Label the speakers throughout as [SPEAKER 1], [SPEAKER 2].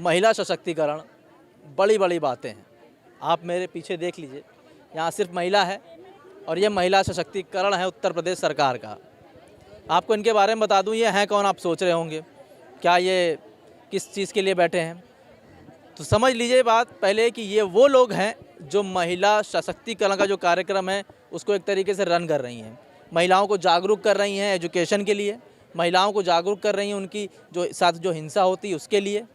[SPEAKER 1] महिला सशक्तिकरण, बड़ी बड़ी बातें हैं। आप मेरे पीछे देख लीजिए, यहाँ सिर्फ महिला है और ये महिला सशक्तिकरण है उत्तर प्रदेश सरकार का। आपको इनके बारे में बता दूँ, ये हैं कौन, आप सोच रहे होंगे क्या ये किस चीज़ के लिए बैठे हैं। तो समझ लीजिए बात पहले कि ये वो लोग हैं जो महिला सशक्तिकरण का जो कार्यक्रम है उसको एक तरीके से रन कर रही हैं। महिलाओं को जागरूक कर रही हैं एजुकेशन के लिए, महिलाओं को जागरूक कर रही हैं उनकी जो साथ जो हिंसा होती है उसके लिए।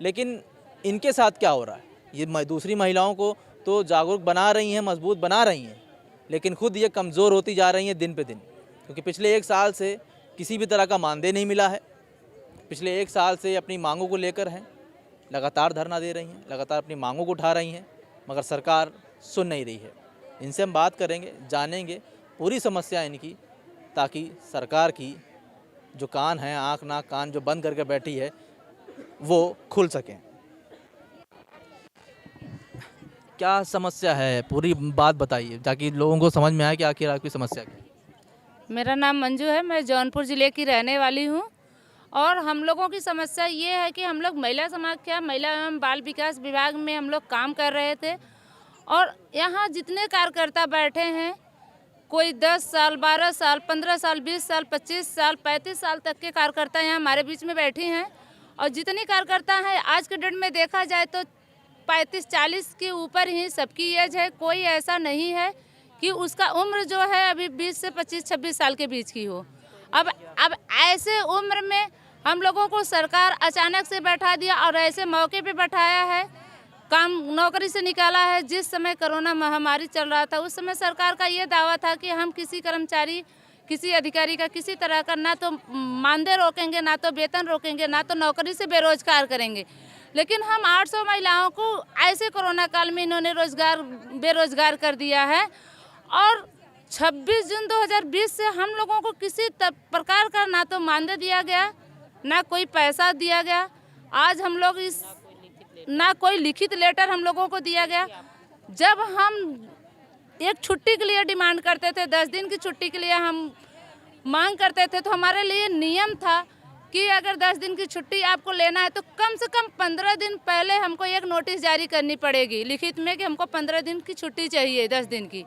[SPEAKER 1] लेकिन इनके साथ क्या हो रहा है, ये दूसरी महिलाओं को तो जागरूक बना रही हैं, मजबूत बना रही हैं, लेकिन खुद ये कमज़ोर होती जा रही हैं दिन पे दिन। क्योंकि पिछले 1 साल से किसी भी तरह का मानदेय नहीं मिला है। पिछले 1 साल से अपनी मांगों को लेकर हैं, लगातार धरना दे रही हैं, लगातार अपनी मांगों को उठा रही हैं, मगर सरकार सुन नहीं रही है। इनसे हम बात करेंगे, जानेंगे पूरी समस्या इनकी, ताकि सरकार की जो कान हैं, आँख नाक कान जो बंद करके बैठी है वो खुल सकें। क्या समस्या है, पूरी बात बताइए ताकि लोगों को समझ में आए कि आखिर आपकी समस्या क्या है।
[SPEAKER 2] मेरा नाम मंजू है, मैं जौनपुर ज़िले की रहने वाली हूँ। और हम लोगों की समस्या ये है कि हम लोग महिला समाख्या महिला एवं बाल विकास विभाग में हम लोग काम कर रहे थे। और यहाँ जितने कार्यकर्ता बैठे हैं, कोई 10 साल, 12 साल, 15 साल, 20 साल, 25 साल, 35 साल तक के कार्यकर्ता यहाँ हमारे बीच में बैठी हैं। और जितनी कार्यकर्ता हैं आज के डेट में देखा जाए तो 35-40 के ऊपर ही सबकी एज है। कोई ऐसा नहीं है कि उसका उम्र जो है अभी 20 से 25-26 साल के बीच की हो। अब ऐसे उम्र में हम लोगों को सरकार अचानक से बैठा दिया और ऐसे मौके पे बैठाया है, काम नौकरी से निकाला है। जिस समय कोरोना महामारी चल रहा था उस समय सरकार का ये दावा था कि हम किसी कर्मचारी, किसी अधिकारी का किसी तरह का ना तो मानदेय रोकेंगे, ना तो वेतन रोकेंगे, ना तो नौकरी से बेरोजगार करेंगे। लेकिन हम 800 महिलाओं को ऐसे कोरोना काल में इन्होंने बेरोजगार कर दिया है। और 26 जून 2020 से हम लोगों को किसी प्रकार का ना तो मानदेय दिया गया, ना कोई पैसा दिया गया। आज हम लोग ना कोई लिखित लेटर हम लोगों को दिया गया। जब हम एक छुट्टी के लिए डिमांड करते थे, 10 दिन की छुट्टी के लिए हम मांग करते थे, तो हमारे लिए नियम था कि अगर 10 दिन की छुट्टी आपको लेना है तो कम से कम 15 दिन पहले हमको एक नोटिस जारी करनी पड़ेगी लिखित में कि हमको 15 दिन की छुट्टी चाहिए 10 दिन की।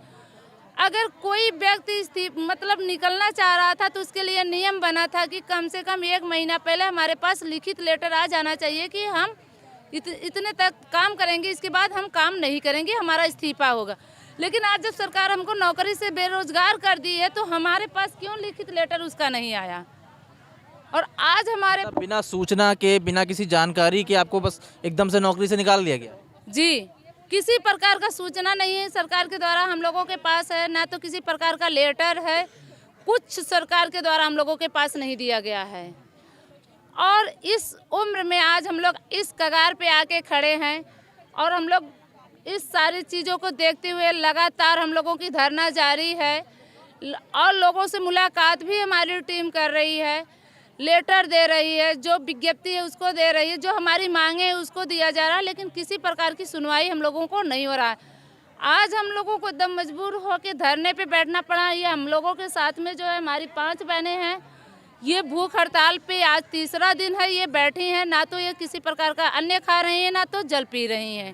[SPEAKER 2] अगर कोई व्यक्ति मतलब निकलना चाह रहा था तो उसके लिए नियम बना था कि कम से कम 1 महीना पहले हमारे पास लिखित लेटर आ जाना चाहिए कि हम इतने तक काम करेंगे, इसके बाद हम काम नहीं करेंगे, हमारा इस्तीफा होगा। लेकिन आज जब सरकार हमको नौकरी से बेरोजगार कर दी है तो हमारे पास क्यों लिखित लेटर उसका नहीं आया। और आज हमारे
[SPEAKER 1] बिना सूचना के, बिना किसी जानकारी के आपको बस एकदम से नौकरी से निकाल दिया गया।
[SPEAKER 2] जी, किसी प्रकार का सूचना नहीं है सरकार के द्वारा हम लोगों के पास है, ना तो किसी प्रकार का लेटर है, कुछ सरकार के द्वारा हम लोगों के पास नहीं दिया गया है। और इस उम्र में आज हम लोग इस कगार पे आके खड़े हैं और हम लोग इस सारी चीज़ों को देखते हुए लगातार हम लोगों की धरना जारी है। और लोगों से मुलाकात भी हमारी टीम कर रही है, लेटर दे रही है, जो विज्ञप्ति है उसको दे रही है, जो हमारी मांगे है उसको दिया जा रहा है, लेकिन किसी प्रकार की सुनवाई हम लोगों को नहीं हो रहा है। आज हम लोगों को एकदम मजबूर होकर धरने पे बैठना पड़ा। ये हम लोगों के साथ में जो है हमारी 5 बहनें हैं, ये भूख हड़ताल पे आज तीसरा दिन है ये बैठी हैं। ना तो ये किसी प्रकार का अन्न खा रही हैं, ना तो जल पी रही हैं।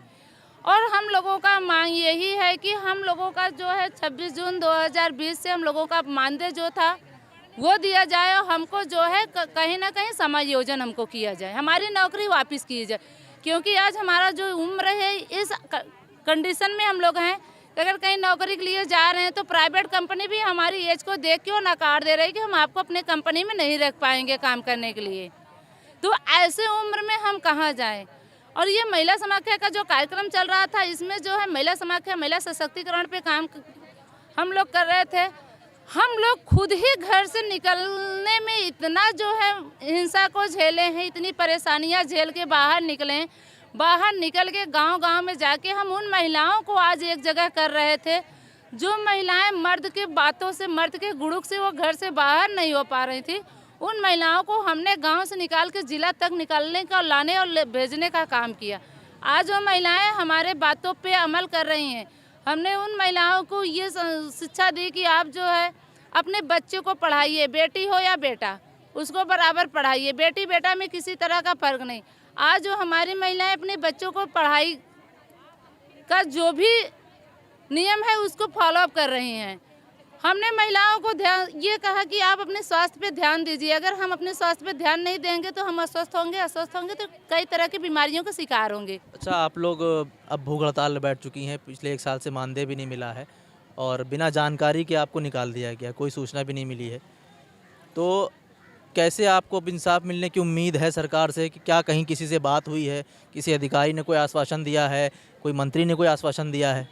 [SPEAKER 2] और हम लोगों का मांग यही है कि हम लोगों का जो है 26 जून 2020 से हम लोगों का मानदेय जो था वो दिया जाए और हमको जो है कहीं ना कहीं समायोजन हमको किया जाए, हमारी नौकरी वापस की जाए। क्योंकि आज हमारा जो उम्र है इस कंडीशन में हम लोग हैं, अगर कहीं नौकरी के लिए जा रहे हैं तो प्राइवेट कंपनी भी हमारी एज को देख के नकार दे रही है कि हम आपको अपने कंपनी में नहीं रख पाएंगे काम करने के लिए। तो ऐसे उम्र में हम कहाँ जाएं। और ये महिला समाख्या का जो कार्यक्रम चल रहा था, इसमें जो है महिला समाख्या महिला सशक्तिकरण पे काम हम लोग कर रहे थे। हम लोग खुद ही घर से निकलने में इतना जो है हिंसा को झेले हैं, इतनी परेशानियां झेल के बाहर निकले। बाहर निकल के गांव-गांव में जाके हम उन महिलाओं को आज एक जगह कर रहे थे जो महिलाएं मर्द के बातों से, मर्द के गुड़ुक से वो घर से बाहर नहीं हो पा रही थी। उन महिलाओं को हमने गांव से निकाल के जिला तक निकालने का, लाने और भेजने का काम किया। आज वो महिलाएं हमारे बातों पे अमल कर रही हैं। हमने उन महिलाओं को ये शिक्षा दी कि आप जो है अपने बच्चे को पढ़ाइए, बेटी हो या बेटा, उसको बराबर पढ़ाइए। बेटी बेटा में किसी तरह का फर्क नहीं। आज जो हमारी महिलाएं अपने बच्चों को पढ़ाई का जो भी नियम है उसको फॉलो अप कर रही हैं। हमने महिलाओं को ये कहा कि आप अपने स्वास्थ्य पे ध्यान दीजिए। अगर हम अपने स्वास्थ्य पे ध्यान नहीं देंगे तो हम अस्वस्थ होंगे तो कई तरह की बीमारियों का शिकार होंगे।
[SPEAKER 1] अच्छा, आप लोग अब भूख हड़ताल में बैठ चुकी हैं, पिछले 1 साल से मानदेय भी नहीं मिला है और बिना जानकारी के आपको निकाल दिया गया, कोई सूचना भी नहीं मिली है। तो कैसे आपको अब इंसाफ मिलने की उम्मीद है सरकार से कि क्या कहीं किसी से बात हुई है, किसी अधिकारी ने कोई आश्वासन दिया है, कोई मंत्री ने कोई आश्वासन दिया है?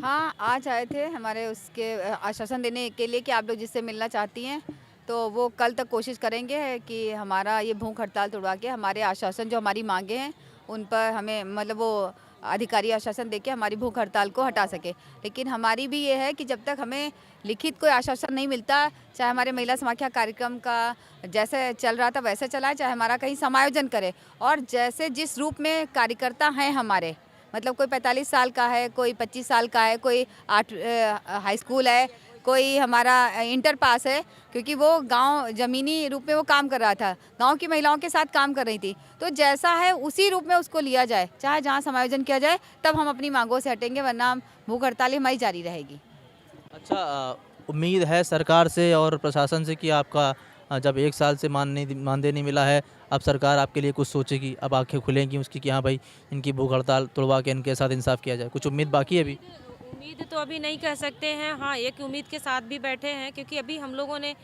[SPEAKER 3] हाँ, आज आए थे हमारे उसके आश्वासन देने के लिए कि आप लोग जिससे मिलना चाहती हैं तो वो कल तक कोशिश करेंगे कि हमारा ये भूख हड़ताल तोड़वा के हमारे आश्वासन जो हमारी मांगे हैं उन पर हमें मतलब वो अधिकारी आश्वासन देके हमारी भूख हड़ताल को हटा सके। लेकिन हमारी भी ये है कि जब तक हमें लिखित कोई आश्वासन नहीं मिलता, चाहे हमारे महिला समाख्या कार्यक्रम का जैसे चल रहा था वैसे चलाए, चाहे हमारा कहीं समायोजन करे और जैसे जिस रूप में कार्यकर्ता हैं हमारे, मतलब कोई 45 साल का है, कोई 25 साल का है, कोई 8 हाई स्कूल है, कोई हमारा इंटर पास है, क्योंकि वो गांव ज़मीनी रूप में वो काम कर रहा था, गांव की महिलाओं के साथ काम कर रही थी। तो जैसा है उसी रूप में उसको लिया जाए, चाहे जहां समायोजन किया जाए, तब हम अपनी मांगों से हटेंगे, वरना भूख हड़ताल हमारी जारी रहेगी।
[SPEAKER 1] अच्छा, उम्मीद है सरकार से और प्रशासन से कि आपका जब 1 साल से मानदेय नहीं मिला है, अब सरकार आपके लिए कुछ सोचेगी, अब आंखें खुलेंगी उसकी कि हाँ भाई इनकी भूख हड़ताल तोड़वा के इनके साथ इंसाफ किया जाए। कुछ उम्मीद बाकी है अभी?
[SPEAKER 4] उम्मीद तो अभी नहीं कह सकते हैं। हाँ, एक उम्मीद के साथ भी बैठे हैं, क्योंकि अभी हम लोगों ने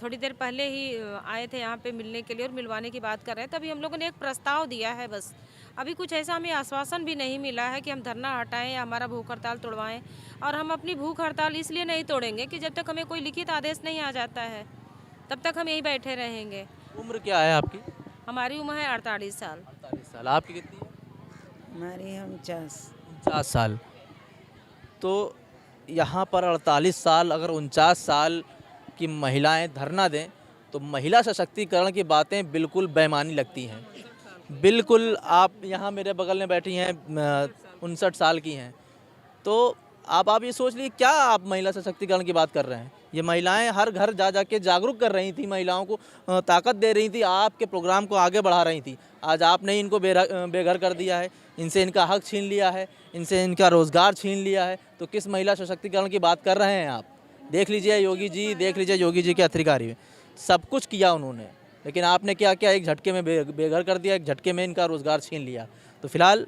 [SPEAKER 4] थोड़ी देर पहले ही आए थे यहाँ पे मिलने के लिए और मिलवाने की बात कर रहे हैं। तभी हम लोगों ने एक प्रस्ताव दिया है, बस अभी कुछ ऐसा हमें आश्वासन भी नहीं मिला है कि हम धरना हटाएं या हमारा भूख हड़ताल तोड़वाएं। और हम अपनी भूख हड़ताल इसलिए नहीं तोड़ेंगे कि जब तक हमें कोई लिखित आदेश नहीं आ जाता है तब तक हम यहीं बैठे रहेंगे।
[SPEAKER 1] उम्र क्या है आपकी?
[SPEAKER 4] हमारी उम्र है 48 साल।
[SPEAKER 1] 48 साल। आपकी कितनी है?
[SPEAKER 5] हमारी 49।
[SPEAKER 1] 49 साल। तो यहाँ पर 48 साल अगर 49 साल की महिलाएं धरना दें तो महिला सशक्तिकरण की बातें बिल्कुल बेईमानी लगती हैं। बिल्कुल, आप यहाँ मेरे बगल में बैठी हैं 59 साल की हैं, तो आप ये सोच लीजिए क्या आप महिला सशक्तिकरण की बात कर रहे हैं। ये महिलाएं हर घर जा जा के जागरूक कर रही थी, महिलाओं को ताकत दे रही थी, आपके प्रोग्राम को आगे बढ़ा रही थी। आज आपने इनको बेघर कर दिया है, इनसे इनका हक छीन लिया है, इनसे इनका रोज़गार छीन लिया है। तो किस महिला सशक्तिकरण की बात कर रहे हैं आप? देख लीजिए योगी जी, देख लीजिए योगी जी के अधिकारी में सब कुछ किया उन्होंने, लेकिन आपने क्या किया, एक झटके में बेघर कर दिया, एक झटके में इनका रोज़गार छीन लिया। तो फिलहाल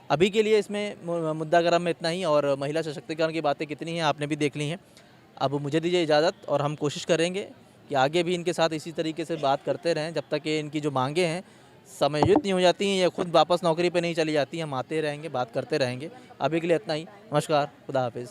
[SPEAKER 1] अभी के लिए इसमें मुद्दा गर्म में इतना ही, और महिला सशक्तिकरण की बातें कितनी हैं आपने भी देख ली हैं। अब मुझे दीजिए इजाज़त, और हम कोशिश करेंगे कि आगे भी इनके साथ इसी तरीके से बात करते रहें जब तक ये इनकी जो मांगे हैं समायोजित नहीं हो जाती हैं या खुद वापस नौकरी पे नहीं चली जाती हैं। हम आते रहेंगे, बात करते रहेंगे। अभी के लिए इतना ही। नमस्कार, खुदा हाफिज़।